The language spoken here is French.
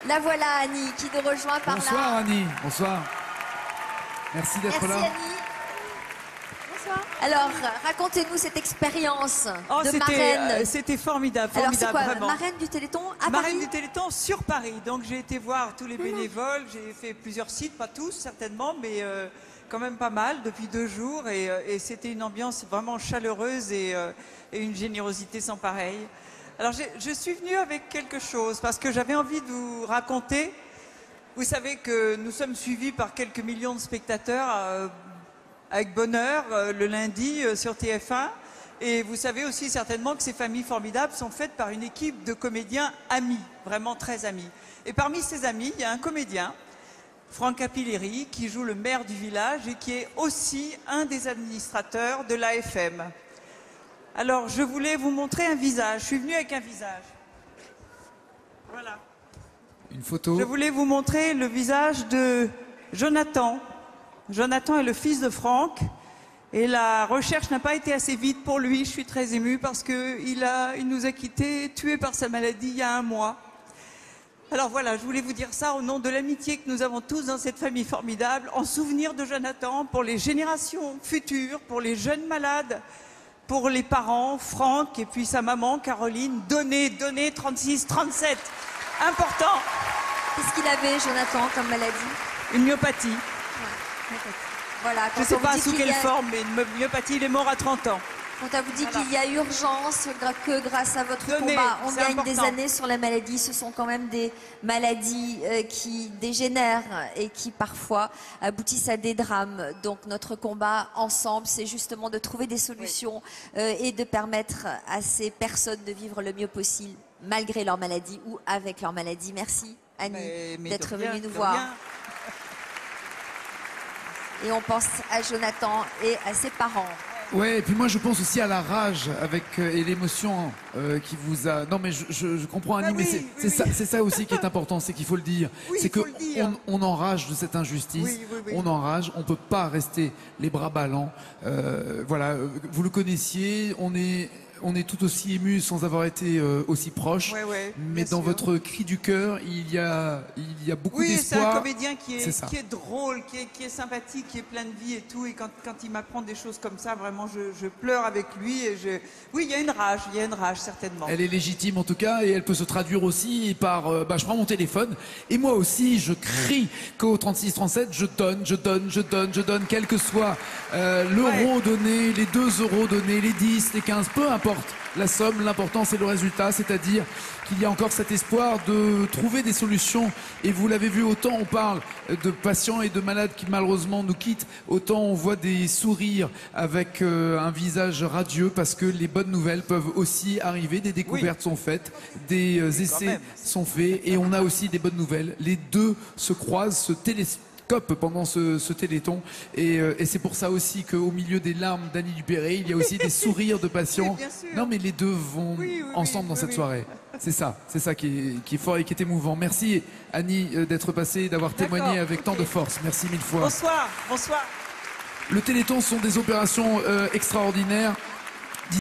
La voilà Annie qui nous rejoint par là. Bonsoir Annie, bonsoir. Merci d'être là. Merci Annie. Bonsoir. Alors, racontez-nous cette expérience de marraine. C'était formidable, Alors c'est quoi, vraiment. marraine du Téléthon à Marraine Paris? du Téléthon sur Paris. Donc j'ai été voir tous les bénévoles, j'ai fait plusieurs sites, pas tous certainement, mais quand même pas mal depuis 2 jours. Et c'était une ambiance vraiment chaleureuse et une générosité sans pareil. Alors je suis venue avec quelque chose parce que j'avais envie de vous raconter. Vous savez que nous sommes suivis par quelques millions de spectateurs avec bonheur le lundi sur TF1. Et vous savez aussi certainement que ces familles formidables sont faites par une équipe de comédiens amis, vraiment très amis. Et parmi ces amis, il y a un comédien, Franck Capilleri, qui joue le maire du village et qui est aussi un des administrateurs de l'AFM. Alors, je voulais vous montrer un visage. Je suis venue avec un visage. Voilà. Une photo. Je voulais vous montrer le visage de Jonathan. Jonathan est le fils de Franck. Et la recherche n'a pas été assez vite pour lui. Je suis très émue parce qu'il nous a quittés, tué par sa maladie il y a 1 mois. Alors voilà, je voulais vous dire ça au nom de l'amitié que nous avons tous dans cette famille formidable, en souvenir de Jonathan, pour les générations futures, pour les jeunes malades, pour les parents, Franck et puis sa maman, Caroline. Donnez, 36, 37. Important. Qu'est-ce qu'il avait, Jonathan, comme maladie? Une myopathie. Ouais, voilà, Je ne sais pas sous quelle forme, mais une myopathie, il est mort à 30 ans. Quand on vous dit Voilà. qu'il y a urgence, que grâce à votre Donnez, combat, on c'est gagne des important. années sur la maladie. Ce sont quand même des maladies qui dégénèrent et qui parfois aboutissent à des drames. Donc notre combat ensemble, c'est justement de trouver des solutions et de permettre à ces personnes de vivre le mieux possible, malgré leur maladie ou avec leur maladie. Merci Annie Mais d'être de rien, venue nous de voir. rien. Et on pense à Jonathan et à ses parents. Ouais, et puis moi je pense aussi à la rage avec et l'émotion qui vous a. Non mais je comprends Annie, Ah mais oui, c'est ça aussi qui est important, c'est qu'il faut le dire. Oui, c'est il faut que le dire. on enrage de cette injustice, Oui. on enrage, on peut pas rester les bras ballants. Voilà, vous le connaissiez, on est tout aussi ému sans avoir été aussi proche. Ouais, mais bien dans sûr. votre cri du cœur, il y a beaucoup Oui, c'est d'espoir. un comédien qui C'est ça. est drôle, qui est sympathique, qui est plein de vie et tout. Et quand il m'apprend des choses comme ça, vraiment, je pleure avec lui. Oui, il y a une rage, certainement. Elle est légitime en tout cas et elle peut se traduire aussi par je prends mon téléphone et moi aussi je crie qu'au 36-37 je donne quel que soit l'euro donné, les 2 euros donnés, les 10, les 15, peu importe la somme, l'important c'est le résultat, c'est-à-dire qu'il y a encore cet espoir de trouver des solutions et vous l'avez vu, autant on parle de patients et de malades qui malheureusement nous quittent, autant on voit des sourires avec un visage radieux parce que les bonnes nouvelles peuvent aussi arriver, des découvertes sont faites, des essais sont faits et on a aussi des bonnes nouvelles. Les deux se croisent, se télescopent pendant ce téléthon et c'est pour ça aussi qu'au milieu des larmes d'Annie Dupéré il y a aussi des sourires de patients. Oui, bien sûr. Non mais les deux vont ensemble dans cette soirée. C'est ça qui est fort et qui est émouvant. Merci Annie d'être passée, d'avoir témoigné avec tant de force. Merci 1000 fois. Bonsoir. Le Téléthon sont des opérations extraordinaires.